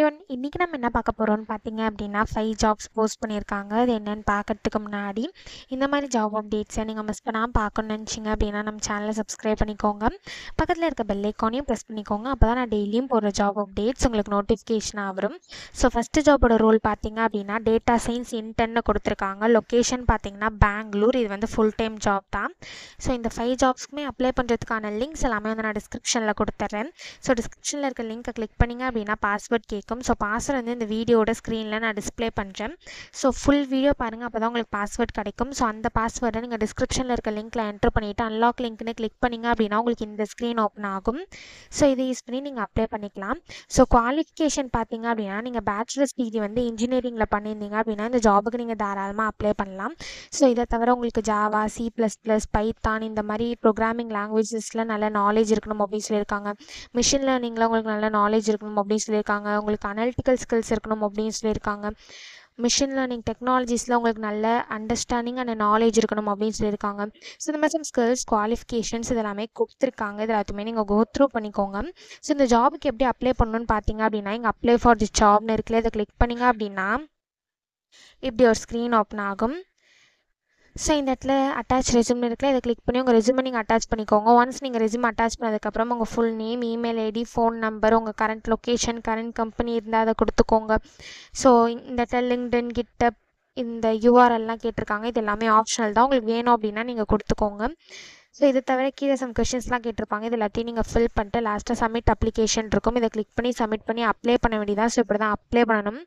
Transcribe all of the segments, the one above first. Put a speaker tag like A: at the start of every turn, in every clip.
A: Everyone இன்னைக்கு நம்ம என்ன பார்க்க போகிறோம்னு பார்த்தீங்க அப்படின்னா 5 ஜாப்ஸ் போஸ்ட் பண்ணியிருக்காங்க. அது என்னென்னு பார்க்கறதுக்கு முன்னாடி இந்த மாதிரி ஜாப் அப்டேட்ஸை நீங்கள் மிஸ் பண்ணாமல் பார்க்கணும்னு நினச்சிங்க அப்படின்னா நம்ம சேனலை சப்ஸ்கிரைப் பண்ணிக்கோங்க. பக்கத்தில் இருக்க பெல் ஐக்கானையும் ப்ரெஸ் பண்ணிக்கோங்க. அப்போ தான் நான் டெய்லியும் போடுற ஜாப் அப்டேட்ஸ் உங்களுக்கு நோட்டிஃபிகேஷனாக வரும். ஸோ ஃபஸ்ட்டு ஜாபோட ரோல் பார்த்தீங்க அப்படின்னா டேட்டா சயின்ஸ் இன்டர்ன்னு கொடுத்துருக்காங்க. லொக்கேஷன் பார்த்தீங்கன்னா பெங்களூர். இது வந்து ஃபுல் டைம் ஜாப் தான். ஸோ இந்த 5 ஜாப்ஸ்க்குமே அப்ளை பண்ணுறதுக்கான லிங்க்ஸ் எல்லாமே வந்து நான் டிஸ்கிரிப்ஷனில் கொடுத்துட்றேன். ஸோ டிஸ்கிரிப்ஷனில் இருக்க லிங்க்கை கிளிக் பண்ணிங்க அப்படின்னா பாஸ்வேர்ட் கேட்கும். ஸோ பாஸ்வேர்ட் வந்து இந்த வீடியோட ஸ்க்ரீனில் நான் டிஸ்பிளே பண்ணுறேன். ஸோ ஃபுல் வீடியோ பாருங்கள், அப்போ தான் உங்களுக்கு பாஸ்வேர்ட் கிடைக்கும். ஸோ அந்த பாஸ்வேர்டை நீங்கள் டிஸ்கிரிப்ஷனில் இருக்க லிங்க்கில் என்ட்ரு பண்ணிவிட்டு அன்லாக் லிங்க்னு கிளிக் பண்ணிங்க அப்படின்னா உங்களுக்கு இந்த ஸ்க்ரீன் ஓப்பன் ஆகும். ஸோ இதை யூஸ் பண்ணி நீங்கள் அப்ளை பண்ணிக்கலாம். ஸோ குவாலிஃபிகேஷன் பார்த்தீங்க அப்படின்னா நீங்கள் பேச்சுலர்ஸ் டிகிரி வந்து இன்ஜினியரிங்கில் பண்ணியிருந்தீங்க அப்படின்னா இந்த ஜாபுக்கு நீங்கள் தாராளமாக அப்ளை பண்ணலாம். ஸோ இதை தவிர உங்களுக்கு ஜாவா, C++, பைத்தான் இந்த மாதிரி ப்ரோக்ராமிங் லாங்குவேஜஸில் நல்ல நாலேஜ் இருக்கணும் அப்படின்னு சொல்லியிருக்காங்க. மிஷின் லேர்னிங்கில் உங்களுக்கு நல்ல நாலேஜ் இருக்கணும் அப்படின்னு சொல்லியிருக்காங்க. உங்களுக்கு அனலிட்டிக்கல் ஸ்கில்ஸ் இருக்கணும் அப்படின்னு சொல்லியிருக்காங்க. மிஷின் லேர்னிங் டெக்னாலஜிஸில் உங்களுக்கு நல்ல அண்டர்ஸ்டாண்டிங் அண்ட் நாலேஜ் இருக்கணும் அப்படின்னு சொல்லியிருக்காங்க. ஸோ இந்த மாதிரி ஸ்கில்ஸ் குவாலிஃபிகேஷன்ஸ் இதெல்லாமே கொடுத்துருக்காங்க. இது எல்லாத்தையுமே நீங்கள் கோ த்ரூ பண்ணிக்கோங்க. ஸோ இந்த ஜாபுக்கு எப்படி அப்ளை பண்ணணும்னு பார்த்தீங்க அப்படின்னா இங்கே அப்ளை ஃபார் தி ஜாப்னு இருக்குல்ல, இதை கிளிக் பண்ணிங்க அப்படின்னா இப்படி ஒரு ஸ்க்ரீன் ஓப்பன் ஆகும். ஸோ இந்த இடத்துல அட்டாச் ரெஸ்யூம் இருக்குல்ல, இதை கிளிக் பண்ணி உங்கள் ரெஸ்யூமை நீங்கள் அட்டாச் பண்ணிக்கோங்க. ஒன்ஸ் நீங்கள் ரெஸ்யூம் அட்டாச் பண்ணதுக்கப்புறம் உங்கள் full name, email ID, phone number, உங்கள் கரண்ட் லொக்கேஷன், கரண்ட் கம்பெனி இருந்தால் அதை கொடுத்துக்கோங்க. ஸோ இந்த இடத்துல லிங்க்டின், கிட்டப், இந்த URLலாம் கேட்டிருக்காங்க. இது எல்லாமே ஆப்ஷனல் தான். உங்களுக்கு வேணும் அப்படின்னா நீங்கள் கொடுத்துக்கோங்க. ஸோ இதை தவிர கீழே சம் கொஷின்ஸ்லாம் கேட்டிருப்பாங்க. இது எல்லாத்தையும் நீங்கள் ஃபில் பண்ணிட்டு லாஸ்ட்டாக சப்மிட் அப்ளிகேஷன் இருக்கும். இதை கிளிக் பண்ணி சப்மிட் பண்ணி அப்ளை பண்ண வேண்டியதான். ஸோ இப்படி தான் அப்ளை பண்ணணும்.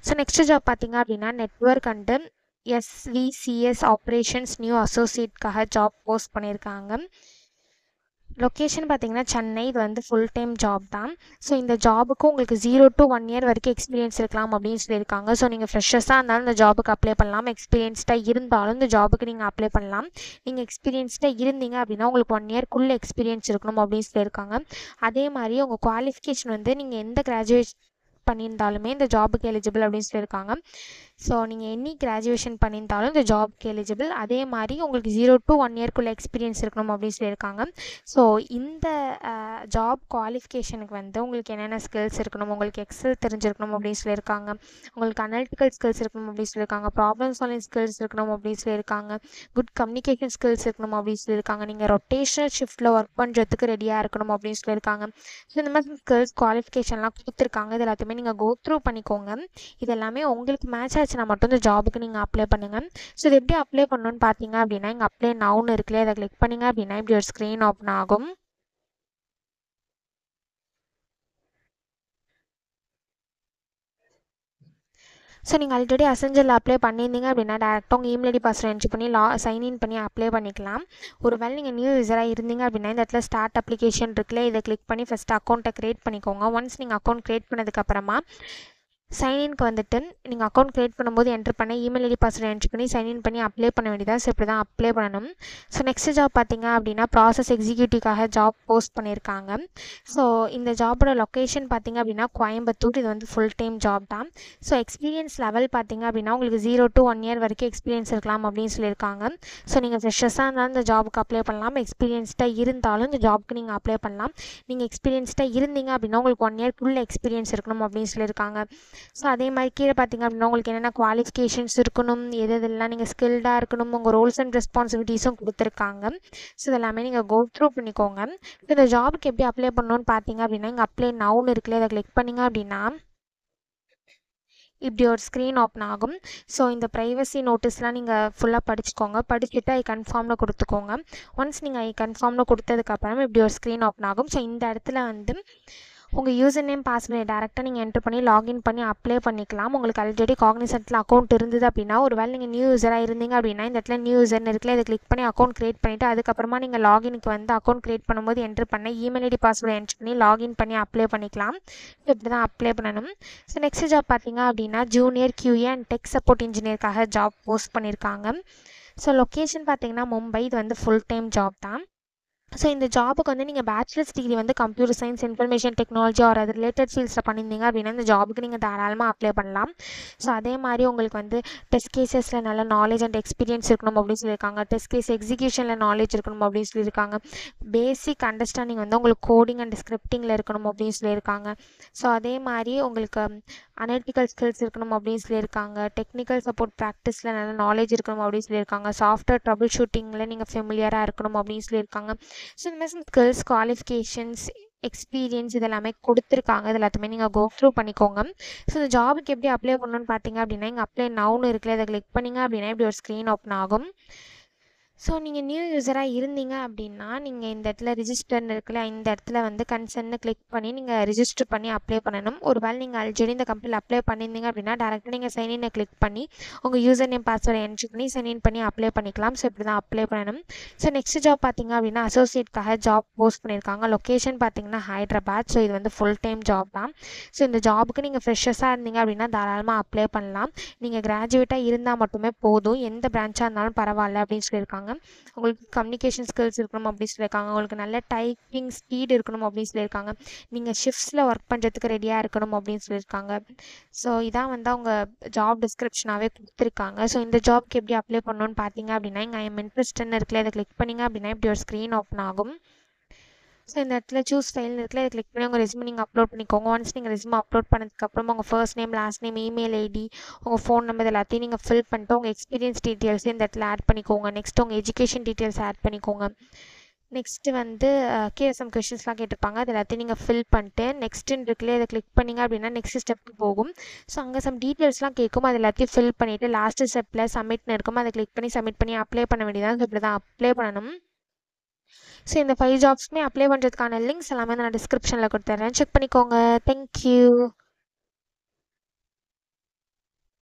A: ஸோ நெக்ஸ்ட் ஜாப் பார்த்தீங்க அப்படின்னா network and SVCS operations new அசோசியேட்காக ஜாப் போஸ்ட் பண்ணியிருக்காங்க. லொக்கேஷன் பார்த்தீங்கன்னா சென்னை. இது வந்து ஃபுல் டைம் ஜாப் தான். ஸோ இந்த ஜாபுக்கு உங்களுக்கு 0 to 1 year வரைக்கும் எக்ஸ்பீரியன்ஸ் இருக்கலாம் அப்படின்னு சொல்லியிருக்காங்க. ஸோ நீங்கள் ஃப்ரெஷர்ஸாக இருந்தாலும் இந்த ஜாபுக்கு அப்ளை பண்ணலாம். எக்ஸ்பீரியன்ஸ்டாக இருந்தாலும் இந்த ஜாபுக்கு நீங்கள் அப்ளை பண்ணலாம். நீங்கள் எக்ஸ்பீரியன்ஸ்டாக இருந்தீங்க அப்படின்னா உங்களுக்கு 1 yearக்குள்ளே எக்ஸ்பீரியன்ஸ் இருக்கணும் அப்படின்னு சொல்லியிருக்காங்க. அதே மாதிரி உங்கள் குவாலிஃபிகேஷன் வந்து நீங்கள் எந்த கிராஜுவேட் பண்ணியிருந்தாலுமே இந்த ஜாபுக்கு எலிஜிபிள் அப்படின்னு சொல்லியிருக்காங்க. ஸோ நீங்கள் எனி கிராஜுவேஷன் பண்ணியிருந்தாலும் இந்த ஜாப்க்கு எலிஜிபிள். அதே மாதிரி உங்களுக்கு 0 to 1 yearக்குள்ளே எக்ஸ்பீரியன்ஸ் இருக்கணும் அப்படின்னு சொல்லியிருக்காங்க. ஸோ இந்த ஜாப் குவாலிஃபிகேஷனுக்கு வந்து உங்களுக்கு என்னென்ன ஸ்கில்ஸ் இருக்கணும், உங்களுக்கு எக்ஸல் தெரிஞ்சிருக்கணும் அப்படின்னு சொல்லியிருக்காங்க. உங்களுக்கு அனலிட்டிக்கல் ஸ்கில்ஸ் இருக்கணும் அப்படின்னு சொல்லியிருக்காங்க. ப்ராப்ளம் சால்விங் ஸ்கில்ஸ் இருக்கணும் அப்படின்னு சொல்லியிருக்காங்க. குட் கம்யூனிகேஷன் ஸ்கில்ஸ் இருக்கணும் அப்படின்னு சொல்லியிருக்காங்க. நீங்கள் ரொட்டேஷனல் ஷிஃப்ட்டில் ஒர்க் பண்ணுறதுக்கு ரெடியாக இருக்கணும் அப்படின்னு சொல்லியிருக்காங்க. ஸோ இந்த மாதிரி ஸ்கில்ஸ் குவாலிஃபிகேஷன்லாம் கொடுத்துருக்காங்க. இது எல்லாத்தையுமே நீங்கள் கோ த்ரூ பண்ணிக்கோங்க. இது எல்லாமே உங்களுக்கு மேட்ச் ஆச்சுன்னா மட்டும் இந்த ஜாபுக்கு நீங்கள் அப்ளை பண்ணுங்கள். ஸோ இது எப்படி அப்ளை பண்ணணும்னு பார்த்தீங்க அப்படின்னா இங்கே அப்ளை நவுன்னு இருக்குல்ல, அதை கிளிக் பண்ணிங்க அப்படின்னா இப்படி ஒரு ஸ்க்ரீன் ஓப்பன் ஆகும். ஸோ நீங்கள் ஆல்ரெடி அசெஞ்சரில் அப்ளை பண்ணியிருந்தீங்க அப்படின்னா டேரெக்டாக உங்கள் இமெயில் ஐடி பாஸ்வேர்ட் என்ட்ரி பண்ணி சைன்இன் பண்ணி அப்ளை பண்ணிக்கலாம். ஒரு வேளை நீங்கள் நியூ யூஸராக இருந்தீங்க அப்படின்னா இந்த இடத்துல ஸ்டார்ட் அப்ளிகேஷன் இருக்குல்ல, இதை கிளிக் பண்ணி ஃபஸ்ட்டு அக்கௌண்ட்டை க்ரியேட் பண்ணிக்கோங்க. ஒன்ஸ் நீங்கள் அக்கௌண்ட் க்ரியேட் பண்ணதுக்கப்புறமா சைன்இன்க்கு வந்துட்டு நீங்கள் அக்கௌண்ட் க்ரியேட் பண்ணும்போது என்ட்ரு பண்ண இமெயில் ஐடி பாஸ்வேர்ட் என்ட்ரி பண்ணி சைன்இன் பண்ணி அப்ளை பண்ண வேண்டியதாக. ஸோ இப்படி தான் அப்ளை பண்ணணும். ஸோ நெக்ஸ்ட் ஜாப் பார்த்தீங்க அப்படின்னா ப்ராசஸ் எக்ஸிக்யூட்டிவ்காக ஜாப் போஸ்ட் பண்ணியிருக்காங்க. ஸோ இந்த ஜாபோட லொக்கேஷன் பார்த்தீங்க அப்படின்னா கோயம்புத்தூர். இது வந்து ஃபுல் டைம் ஜாப் தான். ஸோ எக்ஸ்பீரியன்ஸ் லெவல் பார்த்தீங்க அப்படின்னா உங்களுக்கு 0 to 1 year வரைக்கும் எக்ஸ்பீரியன்ஸ் இருக்கலாம் அப்படின்னு சொல்லியிருக்காங்க. ஸோ நீங்கள் ஃப்ரெஷர்ஸாக இருந்தாலும் இந்த ஜாபுக்கு அப்ளை பண்ணலாம். எக்ஸ்பீரியன்ஸ்டாக இருந்தாலும் இந்த ஜாபுக்கு நீங்கள் அப்ளை பண்ணலாம். நீங்கள் எக்ஸ்பீரியன்ஸ்டாக இருந்தீங்க அப்படின்னா உங்களுக்கு 1 yearக்குள்ளே எக்ஸ்பீரியன்ஸ் இருக்கணும் அப்படின்னு சொல்லியிருக்காங்க. ஸோ அதே மாதிரி கீழே பார்த்தீங்க அப்படின்னா உங்களுக்கு என்னென்ன குவாலிஃபிகேஷன்ஸ் இருக்கணும், எதெல்லாம் நீங்கள் ஸ்கில்டாக இருக்கணும், உங்கள் ரோல்ஸ் அண்ட் ரெஸ்பான்சிபிலிட்டிஸும் கொடுத்துருக்காங்க. ஸோ இதெல்லாமே நீங்கள் கோ த்ரூ பண்ணிக்கோங்க. இந்த ஜாபுக்கு எப்படி அப்ளை பண்ணணும்னு பார்த்தீங்க அப்படின்னா இங்கே அப்ளை நவுன்னு இருக்குல்ல, இதை கிளிக் பண்ணிங்க அப்படின்னா இப்படி ஒரு ஸ்க்ரீன் ஓப்பன் ஆகும். ஸோ இந்த ப்ரைவசி நோட்டீஸ்லாம் நீங்கள் ஃபுல்லாக படிச்சுக்கோங்க. படிச்சுட்டு ஐ கன்ஃபார்மில் கொடுத்துக்கோங்க. ஒன்ஸ் நீங்கள் ஐ கன்ஃபார்மில் கொடுத்ததுக்கப்புறம் இப்படி ஒரு ஸ்க்ரீன் ஓப்பன் ஆகும். ஸோ இந்த இடத்துல வந்து உங்கள் யூசர் நேம் பாஸ்வேர்டு டேரெக்டாக நீங்கள் என்ட்ரு பண்ணி லாகின் பண்ணி அப்ளை பண்ணிக்கலாம். உங்களுக்கு ஆல்ரெடி காக்னிசென்ட்டில் அக்கௌண்ட் இருந்தது அப்படின்னா ஒரு வேளை நீங்கள் நியூ யூஸராக இருந்தீங்க அப்படின்னா இந்த இடத்துல நியூ யூசர்னு இருக்குல்ல, இதை கிளிக் பண்ணி அக்கௌண்ட் க்ரியேட் பண்ணிவிட்டு அதுக்கப்புறமா நீங்கள் லாகினுக்கு வந்து அக்கௌண்ட் க்ரியேட் பண்ணும்போது என்ட்ரு பண்ண இமெயில் ஐடி பாஸ்வேர்டு என்ட்ரு பண்ணி லாகின் பண்ணி அப்ளை பண்ணிக்கலாம். இப்படி தான் அப்ளை பண்ணணும். ஸோ நெக்ஸ்ட் ஜாப் பார்த்தீங்க அப்படின்னா junior QA and tech support இன்ஜினியருக்காக ஜாப் போஸ்ட் பண்ணியிருக்காங்க. ஸோ லொக்கேஷன் பார்த்தீங்கன்னா மும்பை. இது வந்து ஃபுல் டைம் ஜாப் தான். ஸோ இந்த ஜாபுக்கு வந்து நீங்கள் பேச்சுலர்ஸ் டிகிரி வந்து computer science, information technology or அது ரிலேட்டட் ஃபீல்ட்ஸில் பண்ணியிருந்தீங்க அப்படின்னா இந்த ஜாபுக்கு நீங்கள் தாராளமாக அப்ளை பண்ணலாம். ஸோ அதே மாதிரி உங்களுக்கு வந்து டெஸ்ட் கேசஸில் நல்ல நாலேஜ் அண்ட் எக்ஸ்பீரியன்ஸ் இருக்கணும் அப்படின்னு சொல்லியிருக்காங்க. டெஸ்ட் கேஸ் எக்ஸிக்யூஷனில் நாலேஜ் இருக்கணும் அப்படின்னு சொல்லியிருக்காங்க. பேசிக் அண்டர்ஸ்டாண்டிங் வந்து உங்களுக்கு கோடிங் அண்ட் ஸ்கிரிப்டிங்கில் இருக்கணும் அப்படின்னு சொல்லியிருக்காங்க. ஸோ அதே மாதிரி உங்களுக்கு அனலிட்டிக்கல் ஸ்கில்ஸ் இருக்கணும் அப்படின்னு சொல்லியிருக்காங்க. டெக்னிக்கல் சப்போர்ட் ப்ராக்டிஸில் நல்ல நாலேஜ் இருக்கணும் அப்படின்னு சொல்லியிருக்காங்க. சாஃப்ட்வேர் ட்ரபிள் ஷூட்டிங்கில் நீங்கள் ஃபெமிலியராக இருக்கணும் அப்படின்னு சொல்லியிருக்காங்க. ஸோ இந்த மாதிரி ஸ்கில்ஸ், குவாலிஃபிகேஷன்ஸ், எக்ஸ்பீரியன்ஸ் இது எல்லாமே கொடுத்துருக்காங்க. இது எல்லாத்தையுமே நீங்கள் கோ த்ரூ பண்ணிக்கோங்க. ஸோ இந்த ஜாபுக்கு எப்படி அப்ளை பண்ணணும்னு பார்த்தீங்க அப்படின்னா இங்கே அப்ளை நவுன்னு இருக்குல்ல, அதை கிளிக் பண்ணிங்க அப்படின்னா இப்படி ஒரு ஸ்க்ரீன் ஓப்பன் ஆகும். ஸோ நீங்கள் நியூ யூஸராக இருந்தீங்க அப்படின்னா நீங்கள் இந்த இடத்துல ரிஜிஸ்டர்னு இருக்குல்ல, இந்த இடத்துல வந்து கன்சர்ன்னு கிளிக் பண்ணி நீங்கள் ரிஜிஸ்டர் பண்ணி அப்ளை பண்ணணும். ஒரு வேளை நீங்கள் ஆல்ரெடி இந்த கம்பெனியில் அப்ளை பண்ணியிருந்தீங்க அப்படின்னா டேரெக்டாக நீங்கள் சைன்இனை கிளிக் பண்ணி உங்கள் யூசர் நேம் பாஸ்வேர்டை என்ட்ரி பண்ணி சைன்இன் பண்ணி அப்ளை பண்ணிக்கலாம். ஸோ இப்படி தான் அப்ளை பண்ணணும். ஸோ நெக்ஸ்ட் ஜாப் பார்த்தீங்க அப்படின்னா அசோசியேட்காக ஜாப் போஸ்ட் பண்ணியிருக்காங்க. லொக்கேஷன் பார்த்தீங்கன்னா ஹைதராபாத். ஸோ இது வந்து ஃபுல் டைம் ஜாப் தான். ஸோ இந்த ஜாபுக்கு நீங்கள் ஃப்ரெஷர்ஸாக இருந்தீங்க அப்படின்னா தாராளமாக அப்ளை பண்ணலாம். நீங்கள் கிராஜுவேட்டாக இருந்தால் மட்டுமே போதும், எந்த பிரான்ச்சாக இருந்தாலும் பரவாயில்ல அப்படின்னு சொல்லியிருக்காங்க. உங்களுக்கு கம்யூனிகேஷன் ஸ்கில்ஸ் இருக்கணும் அப்படின்னு சொல்லியிருக்காங்க. உங்களுக்கு நல்ல டைப்பிங் ஸ்பீட் இருக்கணும் அப்படின்னு சொல்லியிருக்காங்க. நீங்கள் ஷிஃப்ட்ஸில் ஒர்க் பண்ணுறதுக்கு ரெடியாக இருக்கணும் அப்படின்னு சொல்லியிருக்காங்க. ஸோ இதான் வந்து அவங்க ஜாப் டிஸ்கிரிப்ஷனாகவே கொடுத்துருக்காங்க. ஸோ இந்த ஜாப்க்கு எப்படி அப்ளை பண்ணணும்னு பார்த்தீங்க அப்படின்னா இங்கே ஐஎம் இன்ட்ரெஸ்ட்னு இருக்குல்ல, இதை கிளிக் பண்ணிங்க அப்படின்னா இப்படி ஒரு ஸ்க்ரீன் ஓப்பன் ஆகும். ஸோ இந்த இடத்துல சூஸ் ஃபைல்னு இருக்குல்ல, இதை கிளிக் பண்ணி உங்கள் ரெஸ்யூம் நீங்கள் அப்லோட் பண்ணிக்கோங்க. ஒன்ஸ் நீங்கள் ரெஸ்யூம் அப்லோட் பண்ணதுக்கப்புறம் உங்கள் first name, last name, email ID, உங்கள் ஃபோன் நம்பர் எல்லாத்தையும் நீங்கள் ஃபில் பண்ணிட்டு உங்கள் எக்ஸ்பீரியன்ஸ் டீட்டெயில்ஸையும் இந்த இடத்துல ஆட் பண்ணிக்கோங்க. நெக்ஸ்ட் உங்கள் எஜுகேஷன் டீட்டெயில்ஸ் ஆட் பண்ணிக்கோங்க. நெக்ஸ்ட்டு வந்து கேஎஸ்எம் கொஷின்ஸ்லாம் கேட்டிருப்பாங்க, அது எல்லாத்தையும் நீங்கள் ஃபில் பண்ணிட்டு நெக்ஸ்ட்டுன்னு இருக்குல்ல, இதை கிளிக் பண்ணிங்க அப்படின்னா நெக்ஸ்ட் ஸ்டெப்புக்கு போகும். ஸோ அங்கே சம் டீட்டெயில்ஸ்லாம் கேட்கும், அது எல்லாத்தையும் ஃபில் பண்ணிவிட்டு லாஸ்ட்டு ஸ்டெப்பில் சப்மிட்னு இருக்கும், அதை கிளிக் பண்ணி சப்மிட் பண்ணி அப்ளை பண்ண வேண்டியதான். ஸோ இப்படி தான் அப்ளை பண்ணணும். ஸோ இந்த 5 ஜாப்ஸுமே அப்ளை பண்ணுறதுக்கான லிங்க்ஸ் எல்லாமே நான் டிஸ்கிரிப்ஷனில் கொடுத்துட்றேன், செக் பண்ணிக்கோங்க. தேங்க்யூ.